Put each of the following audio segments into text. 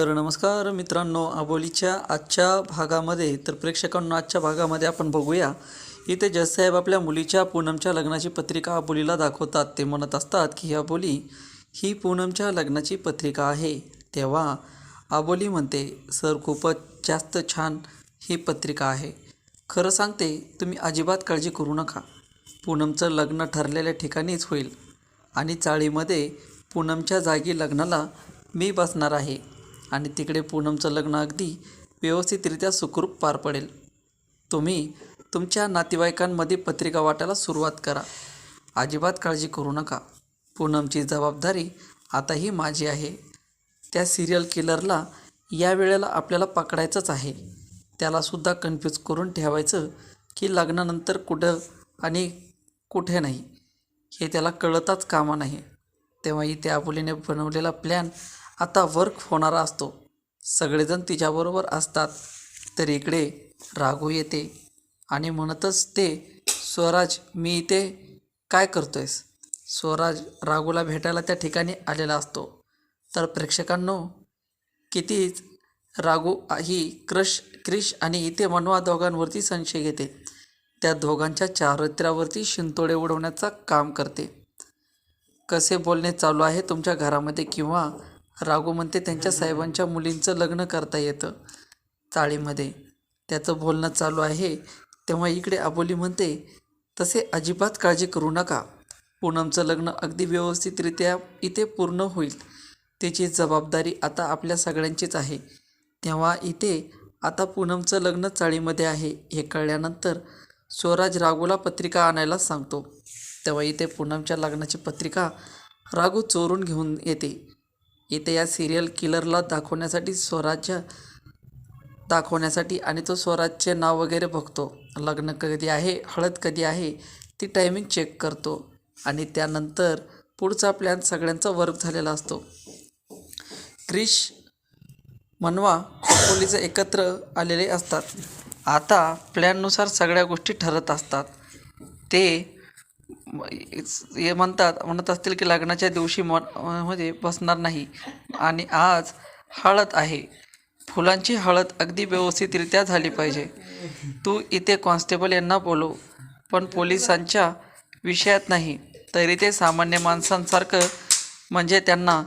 तर नमस्कार मित्रांनो, आबोलीच्या आजच्या भागामध्ये तर प्रेक्षकांनो आजच्या भागामध्ये आपण बघूया. इथे जजसाहेब आपल्या मुलीच्या पूनमच्या लग्नाची पत्रिका आबोलीला दाखवतात. ते म्हणत असतात की आबोली, ही पूनमच्या लग्नाची पत्रिका आहे. तेव्हा आबोली म्हणते, सर खूपच जास्त छान ही पत्रिका आहे. खरं सांगते, तुम्ही अजिबात काळजी करू नका. पूनमचं लग्न ठरलेल्या ठिकाणीच होईल आणि चाळीमध्ये पूनमच्या जागी लग्नाला मी बसणार आहे आणि तिकडे पूनमचं लग्न अगदी व्यवस्थितरित्या सुखरूप पार पडेल. तुम्ही तुमच्या नातेवाईकांमध्ये पत्रिका वाटायला सुरुवात करा. अजिबात काळजी करू नका. पूनमची जबाबदारी आता ही माझी आहे. त्या सिरियल किलरला या वेळेला आपल्याला पकडायचंच आहे. त्यालासुद्धा कन्फ्यूज करून ठेवायचं की लग्नानंतर कुठं आणि कुठे नाही हे त्याला कळताच कामा नाही. तेव्हा इथे आबोलीने बनवलेला प्लॅन आता वर्क होणारा असतो. सगळेजण तिच्याबरोबर असतात. तर इकडे राघू येते आणि म्हणतच ते, स्वराज मी इथे काय करतोयस? स्वराज राघूला भेटायला त्या ठिकाणी आलेला असतो. तर प्रेक्षकांनो, कितीच राघू ही क्रिश आणि इथे मनवा दोघांवरती संशय घेते. त्या दोघांच्या चारित्र्यावरती शिंतोडे उडवण्याचा काम करते. कसे बोलणे चालू आहे तुमच्या घरामध्ये? किंवा राघू म्हणते त्यांच्या साहेबांच्या मुलींचं लग्न करता येतं चाळीमध्ये, त्याचं बोलणं चालू आहे. तेव्हा इकडे आबोली म्हणते, तसे अजिबात काळजी करू नका. पूनमचं लग्न अगदी व्यवस्थितरित्या इथे पूर्ण होईल. त्याची जबाबदारी आता आपल्या सगळ्यांचीच आहे. तेव्हा इथे आता पूनमचं लग्न चाळीमध्ये आहे हे कळल्यानंतर स्वराज राघूला पत्रिका आणायला सांगतो. तेव्हा इथे पूनमच्या लग्नाची पत्रिका राघू चोरून घेऊन येते. इथे या सिरियल किलरला दाखवण्यासाठी आणि तो स्वराजचे नाव वगैरे बघतो. लग्न कधी आहे, हळद कधी आहे, ती टायमिंग चेक करतो आणि त्यानंतर पुढचा प्लॅन सगळ्यांचा वर्क झालेला असतो. क्रिश, मनवा, खोपोलीचे एकत्र आलेले असतात. आता प्लॅननुसार सगळ्या गोष्टी ठरत असतात. ते म्हणत असतील की लग्नाच्या दिवशी मध्ये बसणार नाही आणि आज हळद आहे. फुलांची हळद अगदी व्यवस्थितरित्या झाली पाहिजे. तू इथे कॉन्स्टेबल यांना बोलव, पण पोलिसांच्या विषयात नाही. तरी ते सामान्य माणसांसारखं, म्हणजे त्यांना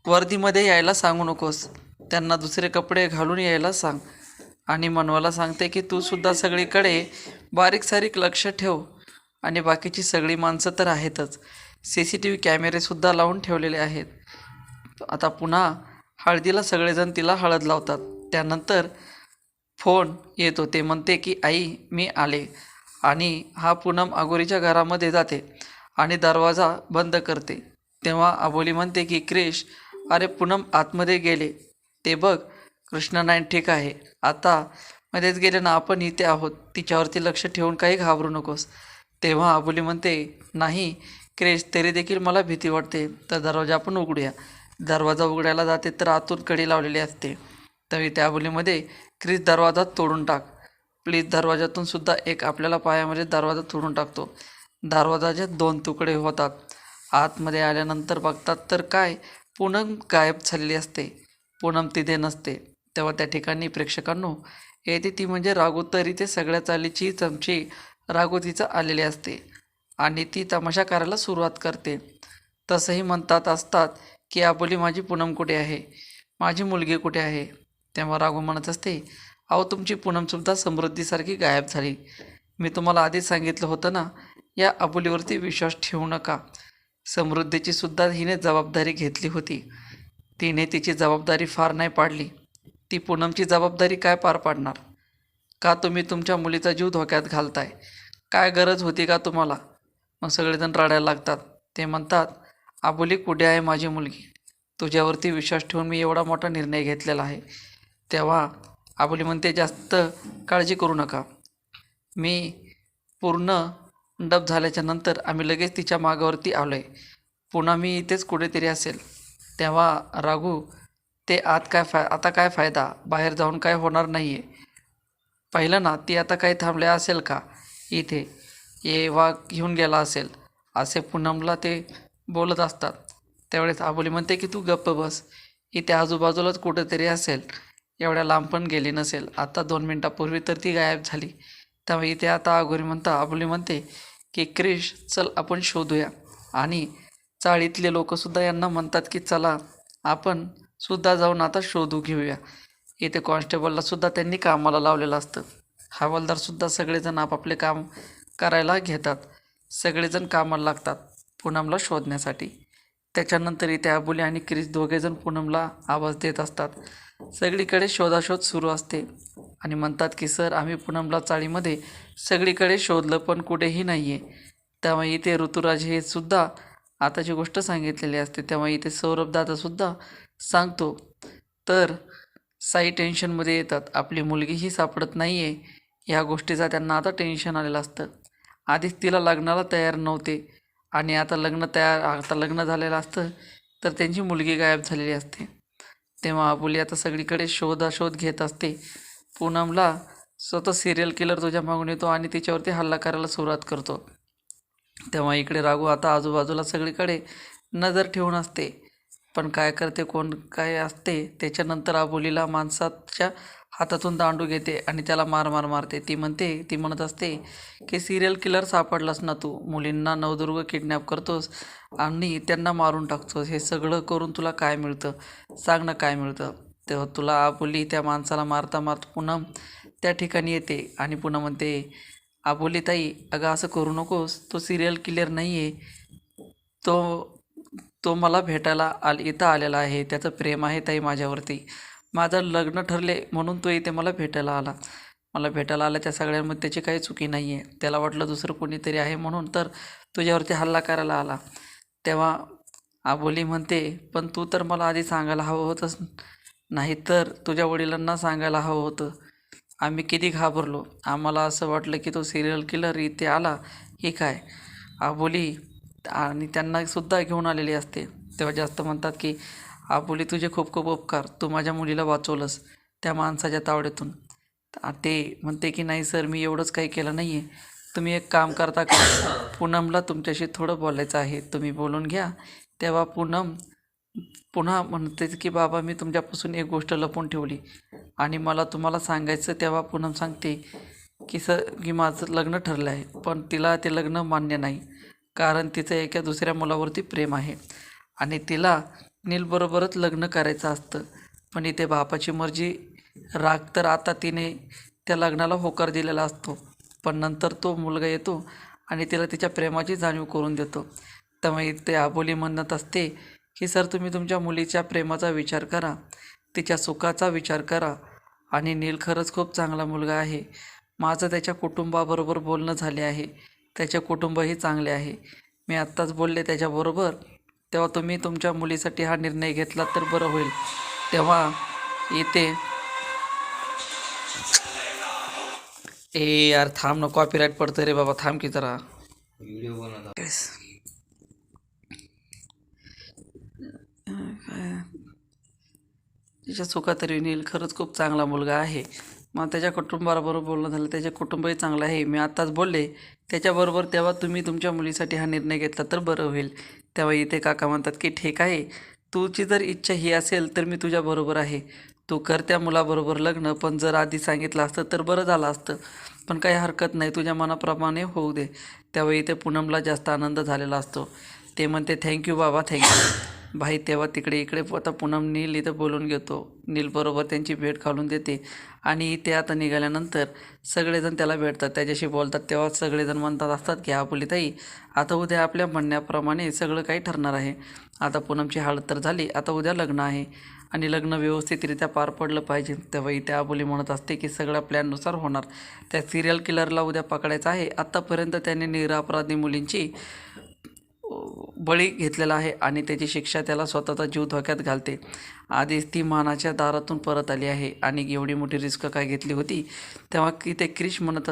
वर्दीमध्ये यायला सांगू नकोस. त्यांना दुसरे कपडे घालून यायला सांग. आणि मनवाला सांगते की तू सुद्धा सगळीकडे बारीक सारीक लक्ष ठेव. आणि बाकीची सगळी माणसं तर आहेतच. CCTV कॅमेरेसुद्धा लावून ठेवलेले आहेत. आता पुन्हा हळदीला सगळेजण तिला हळद लावतात. त्यानंतर फोन येतो. ते म्हणते की आई मी आले. आणि हा पूनम अगोरीच्या घरामध्ये जाते आणि दरवाजा बंद करते. तेव्हा आबोली म्हणते की क्रिश, अरे पूनम आतमध्ये गेले ते बघ. कृष्णा नाही ठीक आहे. आता मध्येच गेले ना, आपण इथे आहोत. तिच्यावरती लक्ष ठेवून काही घाबरू नकोस. तेव्हा आबोली म्हणते, नाही क्रिश, तरी देखील मला भीती वाटते. तर दरवाजा आपण उघडूया. दरवाजा उघडायला जाते तर आतून कडी लावलेली असते. तरी त्या आबोलीमध्ये, क्रिश दरवाजा तोडून टाक प्लीज. दरवाजातून सुद्धा एक आपल्याला पायामध्ये दरवाजा तोडून टाकतो. दरवाजाचे 2 तुकडे होतात. आतमध्ये आल्यानंतर बघतात तर काय, पूनम गायब झालेली असते. पूनम तिथे नसते. तेव्हा त्या ठिकाणी प्रेक्षकांनो येते ती म्हणजे राघू. तरी ते सगळ्या चालीची चमची राघू तिचं आलेली असते आणि ती तमाशा करायला सुरुवात करते. तसंही म्हणतात असतात की आबोली, माझी पूनम कुठे आहे? माझी मुलगी कुठे आहे? तेव्हा राघू म्हणत असते, अहो तुमची पूनमसुद्धा समृद्धीसारखी गायब झाली. मी तुम्हाला आधीच सांगितलं होतं ना, या आबोलीवरती विश्वास ठेवू नका. समृद्धीची सुद्धा हिने जबाबदारी घेतली होती. तिने तिची जबाबदारी फार नाही पाडली. ती पूनमची जबाबदारी काय पार पाडणार? का तुम्ही तुमच्या मुलीचा जीव धोक्यात घालताय? काय गरज होती का तुम्हाला? मग सगळेजण रडायला लागतात. ते म्हणतात, आबोली कुठे आहे माझी मुलगी? तुझ्यावरती विश्वास ठेवून मी एवढा मोठा निर्णय घेतलेला आहे. तेव्हा आबोली म्हणते, जास्त काळजी करू नका. मी पूर्ण डब झाल्याच्या नंतर आम्ही लगेच तिच्या मागावरती आलो आहे. पुन्हा मी इथेच कुठेतरी असेल. तेव्हा राघू, ते आता काय फायदा? बाहेर जाऊन काय होणार नाही आहे. पाहिलं ना, ती आता काही थांबल्या असेल का इथे? वाघ घेऊन गेला असेल, असे पूनमला ते बोलत असतात. त्यावेळेस आबोली म्हणते की तू गप्प बस. इथे आजूबाजूलाच कुठेतरी असेल, एवढ्या लांब पण गेली नसेल. आता 2 मिनिटापूर्वी तर ती गायब झाली. त्यामुळे इथे आता आबोली म्हणते की क्रिश चल आपण शोधूया. आणि चाळीतले लोकसुद्धा यांना म्हणतात की चला आपण सुद्धा जाऊन आता शोधू घेऊया. इथे कॉन्स्टेबलला सुद्धा त्यांनी कामाला लावलेलं असतं. हवालदारसुद्धा सगळेजण आपापले काम करायला घेतात. सगळेजण कामाला लागतात पूनमला शोधण्यासाठी. त्याच्यानंतर इथे आबोली आणि क्रिश दोघेजण पूनमला आवाज देत असतात. सगळीकडे शोधाशोध सुरू असते आणि म्हणतात की सर आम्ही पूनमला चाळीमध्ये सगळीकडे शोधलं पण कुठेही नाही आहे. त्यामुळे इथे ऋतुराज हे सुद्धा आताची गोष्ट सांगितलेली असते. त्यामुळे इथे सौरभ दादासुद्धा सांगतो. तर साई टेन्शनमध्ये येतात. आपली मुलगीही सापडत नाही आहे ह्या गोष्टीचा त्यांना आता टेन्शन आलेलं असतं. आधीच तिला लग्नाला तयार नव्हते आणि आता लग्न झालेलं असतं तर त्यांची मुलगी गायब झालेली असते. तेव्हा आबोली आता सगळीकडे शोधाशोध घेत असते. पूनमला स्वतः सिरियल किलर तुझ्या मागून येतो आणि तिच्यावरती हल्ला करायला सुरुवात करतो. तेव्हा इकडे राघू आता आजूबाजूला सगळीकडे नजर ठेवून असते. पण काय करते कोण काय असते. त्याच्यानंतर आबोलीला माणसाच्या हातातून दांडू घेते आणि त्याला मारते. ती म्हणत असते की सिरियल किलर सापडलास ना तू, मुलींना नवदुर्ग किडनॅप करतोस आणि त्यांना मारून टाकतोस. हे सगळं करून तुला काय मिळतं सांग ना, काय मिळतं. तेव्हा तुला आबोली त्या माणसाला मारता पूनम त्या ठिकाणी येते आणि पुन्हा म्हणते आबोली ताई अगं असं करू नकोस, तो सिरियल किलर नाही आहे. तो मला भेटायला इथं आलेला आहे. त्याचं प्रेम आहे ताई माझ्यावरती. माझं लग्न ठरले म्हणून तो इथे मला भेटायला आला. त्या सगळ्यांमध्ये त्याची काही चुकी नाही आहे. त्याला वाटलं दुसरं कोणीतरी आहे म्हणून तर तुझ्यावरती हल्ला करायला आला. तेव्हा आबोली म्हणते पण तू तर मला आधी सांगायला हवं होतंस, नाही तर तुझ्या वडिलांना सांगायला हवं होतं. आम्ही किती घाबरलो. आम्हाला असं वाटलं की तो सिरियल किलर इथे आला हे काय. आबोली आणि त्यांना सुद्धा घेऊन आलेली असते. तेव्हा जास्त म्हणतात की आबोली तुझे खूप खूप उपकार, तू माझ्या मुलीला वाचवलंस त्या माणसाच्या तावडीतून. ते म्हणते की नाही सर मी एवढंच काही केलं नाही आहे. तुम्ही एक काम करता का, पूनमला तुमच्याशी थोडं बोलायचं आहे, तुम्ही बोलून घ्या. तेव्हा पूनम पुन्हा म्हणते की बाबा मी तुमच्यापासून एक गोष्ट लपवून ठेवली आणि मला तुम्हाला सांगायचं. तेव्हा पूनम सांगते की माझं लग्न ठरलं आहे पण तिला ते लग्न मान्य नाही, कारण तिचं एका दुसऱ्या मुलावरती प्रेम आहे आणि तिला नीलबरोबरच लग्न करायचं असतं. पण इथे बापाची मर्जी राग तर आता तिने त्या लग्नाला होकार दिलेला असतो. पण नंतर तो मुलगा येतो आणि तिला तिच्या प्रेमाची जाणीव करून देतो. त्यामुळे इथे आबोली म्हणत असते की सर तुम्ही तुमच्या मुलीच्या प्रेमाचा विचार करा, तिच्या सुखाचा विचार करा. आणि नील खरंच खूप चांगला मुलगा आहे. माझं त्याच्या कुटुंबाबरोबर बोलणं झाले आहे. त्याचे कुटुंबही चांगले आहे. मी आत्ताच बोलले त्याच्याबरोबर. तेव्हा तुम्ही तुमच्या मुलीसाठी हा निर्णय घेतला तर बरं होईल. तेव्हा इथे यार थांब ना, कॉपीराईट पडतं रे बाबा, थांब की जरा. तिच्या सुखात तरी नील खरंच खूप चांगला मुलगा आहे. मग त्याच्या कुटुंबाबरोबर बोलणं झालं, त्याचे कुटुंबही चांगलं आहे. मी आत्ताच बोलले त्याच्याबरोबर. तेव्हा तुम्ही तुमच्या मुलीसाठी हा निर्णय घेतला तर बरं होईल. तेव्हा इथे काका म्हणतात की ठीक आहे, तुझी जर इच्छा ही असेल तर मी तुझ्याबरोबर आहे. तू कर त्या मुलाबरोबर लग्न, पण जर आधी सांगितलं असतं तर बरं झालं असतं. पण काही हरकत नाही, तुझ्या मनाप्रमाणे होऊ दे. तेव्हा इथे पूनमला जास्त आनंद झालेला असतो. ते म्हणते थँक्यू बाबा, थँक्यू भाई. तेव्हा इकडे आता पूनम नील इथं बोलून घेतो. नीलबरोबर त्यांची भेट घालून देते आणि ते आता निघाल्यानंतर सगळेजण त्याला भेटतात, त्याच्याशी बोलतात. तेव्हा सगळेजण म्हणतात असतात की आबोली ताई आता उद्या आपल्या म्हणण्याप्रमाणे सगळं काही ठरणार आहे. आता पूनमची हळद तर झाली, आता उद्या लग्न आहे आणि लग्न व्यवस्थितरित्या पार पडलं पाहिजे. तेव्हा इथे आबोली म्हणत असते की सगळ्या प्लॅननुसार होणार. त्या सिरियल किलरला उद्या पकडायचं आहे. आत्तापर्यंत त्याने निरपराधी मुलींची बळी घेतलेला आहे आणि त्याची शिक्षा त्याला स्वतःचा जीव धोक्यात घालते. आधीच ती मानाच्या दारातून परत आली आहे आणि एवढी मोठी रिस्क काय घेतली होती. तेव्हा की ते क्रिश म्हणत